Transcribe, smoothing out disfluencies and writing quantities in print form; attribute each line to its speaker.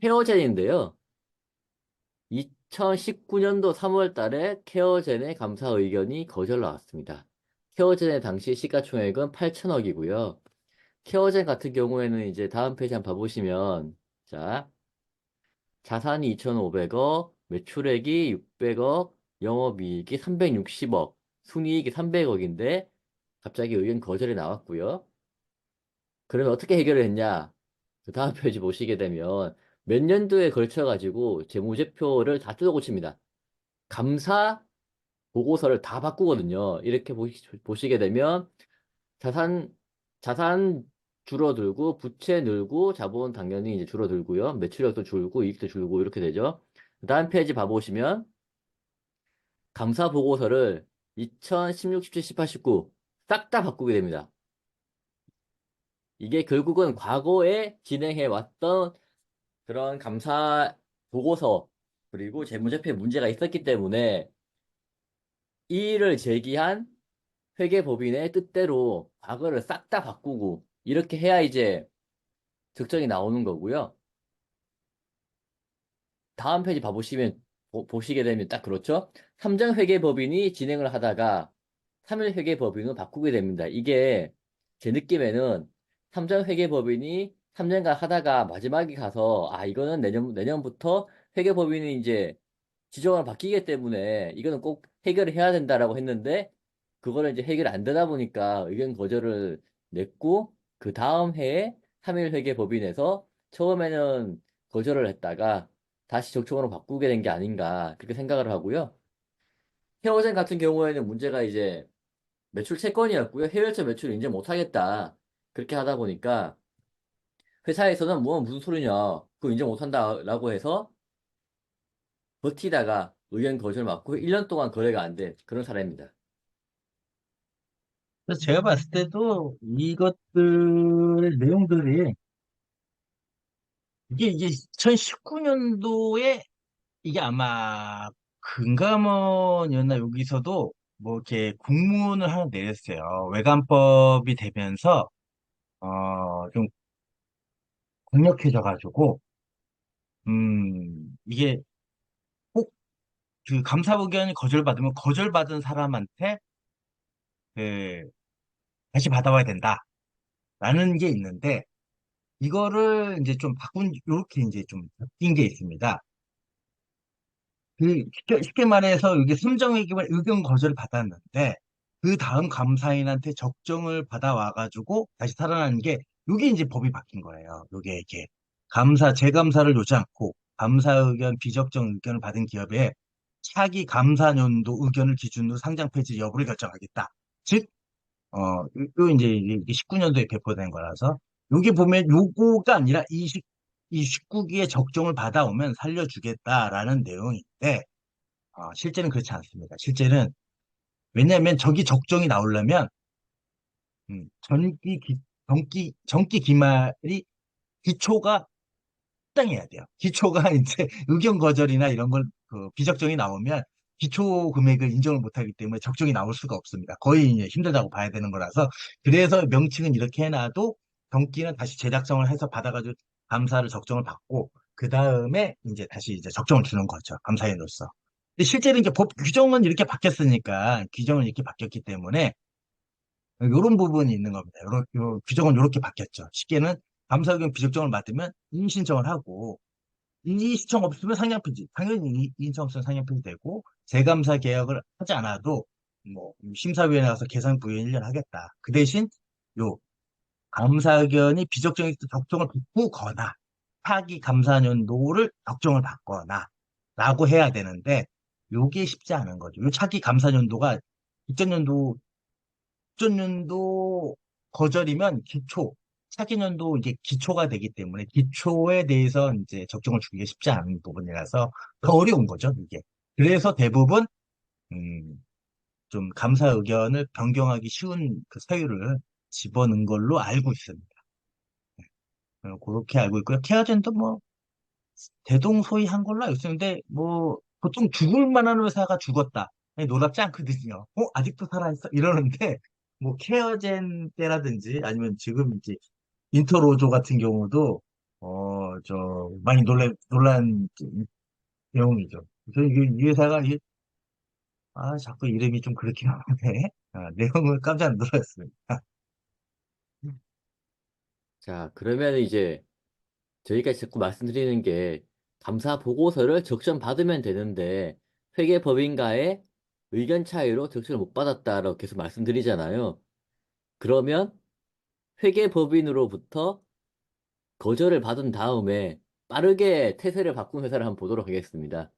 Speaker 1: 케어젠인데요. 2019년도 3월 달에 케어젠의 감사 의견이 거절 나왔습니다. 케어젠의 당시 시가총액은 8천억이고요. 케어젠 같은 경우에는 이제 다음 페이지 한번 봐보시면, 자, 자산이 2,500억, 매출액이 600억, 영업이익이 360억, 순이익이 300억인데 갑자기 의견 거절이 나왔고요. 그러면 어떻게 해결을 했냐? 그 다음 페이지 보시게 되면 몇 년도에 걸쳐가지고 재무제표를 다 뜯어 고칩니다. 감사 보고서를 다 바꾸거든요. 이렇게 보시게 되면 자산, 자산 줄어들고, 부채 늘고, 자본 당연히 이제 줄어들고요. 매출력도 줄고, 이익도 줄고, 이렇게 되죠. 그 다음 페이지 봐보시면, 감사 보고서를 2016, 17, 18, 19, 싹 다 바꾸게 됩니다. 이게 결국은 과거에 진행해 왔던 그런 감사 보고서, 그리고 재무제표에 문제가 있었기 때문에, 이의를 제기한 회계법인의 뜻대로 과거를 싹 다 바꾸고, 이렇게 해야 이제 적정이 나오는 거고요. 다음 페이지 봐보시면, 보시게 되면 딱 그렇죠? 삼정회계법인이 진행을 하다가 3일회계법인으로 바꾸게 됩니다. 이게 제 느낌에는 삼정회계법인이 3년간 하다가 마지막에 가서, 아, 이거는 내년부터 회계법인이 이제 지정을 바뀌기 때문에 이거는 꼭 해결을 해야 된다라고 했는데, 그거를 이제 해결 안 되다 보니까 의견 거절을 냈고, 그 다음 해에 3일회계법인에서 처음에는 거절을 했다가 다시 적정으로 바꾸게 된 게 아닌가, 그렇게 생각을 하고요. 헤어젠 같은 경우에는 문제가 이제 매출 채권이었고요. 해외차 매출을 인제 못하겠다. 그렇게 하다 보니까 회사에서는 뭐 무슨 소리냐, 그거 인정 못한다라고 해서 버티다가 의견 거절 맞고 1년 동안 거래가 안 된 그런 사례입니다.
Speaker 2: 그래서 제가 봤을 때도 이것들의 내용들이 이게 2019년도에 이게 아마 금감원이었나 여기서도 뭐 이렇게 공문을 하나 내렸어요. 외관법이 되면서 좀 강력해져가지고 이게 꼭 그 감사 의견이 거절받으면 거절받은 사람한테 그 다시 받아와야 된다라는 게 있는데 이거를 이제 좀 바꾼 이렇게 이제 좀 바뀐 게 있습니다. 쉽게 말해서 이게 심정의견 의견 거절을 받았는데 그 다음 감사인한테 적정을 받아와가지고 다시 살아나는 게 이게 이제 법이 바뀐 거예요. 이게 이게 재감사를 요지 않고 감사 의견, 비적정 의견을 받은 기업에 차기 감사년도 의견을 기준으로 상장 폐지 여부를 결정하겠다. 즉, 이제 이게 19년도에 배포된 거라서 여기 보면 요거가 아니라 이 19기에 적정을 받아오면 살려주겠다라는 내용인데 실제는 그렇지 않습니다. 실제는 왜냐하면 저기 적정이 나오려면 정기 기말이 기초가 합당해야 돼요. 기초가 이제 의견 거절이나 이런 걸 그 비적정이 나오면 기초 금액을 인정을 못하기 때문에 적정이 나올 수가 없습니다. 거의 이제 힘들다고 봐야 되는 거라서 그래서 명칭은 이렇게 해놔도 정기는 다시 제작성을 해서 받아가지고 감사를 적정을 받고 그 다음에 이제 다시 이제 적정을 주는 거죠. 감사인으로서. 근데 실제로 이제 법 규정은 이렇게 바뀌었으니까 규정은 이렇게 바뀌었기 때문에 이런 부분이 있는 겁니다. 요 규정은 이렇게 바뀌었죠. 쉽게는 감사 의견 비적정을 맡으면 이의 신청을 하고 이의 신청 없으면 상향폐지. 당연히 이의 신청 없으면 상향폐지 되고 재감사 계약을 하지 않아도 뭐 심사위원회 가서 계산 부여 1년 하겠다. 그 대신 요 감사 의견이 비적정에 적정을 바꾸거나 차기 감사년도를 적정을 받거나 라고 해야 되는데 요게 쉽지 않은 거죠. 요 차기 감사년도가 이전년도 거절이면 차기년도 이제 기초가 되기 때문에 기초에 대해서 이제 적정을 주기가 쉽지 않은 부분이라서 더 어려운 거죠, 이게. 그래서 대부분, 음, 좀 감사 의견을 변경하기 쉬운 그 사유를 집어넣은 걸로 알고 있습니다. 그렇게 알고 있고요. 케어젠도 뭐, 대동소이한 걸로 알고 있는데, 뭐, 보통 죽을 만한 회사가 죽었다. 아니, 노답지 않거든요. 아직도 살아있어? 이러는데, 뭐, 케어젠 때라든지, 아니면 지금 이제 인터로조 같은 경우도 많이 놀란 내용이죠. 그래서 이 회사가, 자꾸 이름이 좀 그렇긴 한데, 내용을 깜짝 놀랐습니다.
Speaker 1: 자, 그러면 이제 저희가 자꾸 말씀드리는 게 감사 보고서를 적정 받으면 되는데 회계법인과의 의견 차이로 적정을 못 받았다라고 계속 말씀드리잖아요. 그러면 회계법인으로부터 거절을 받은 다음에 빠르게 태세를 바꾼 회사를 한번 보도록 하겠습니다.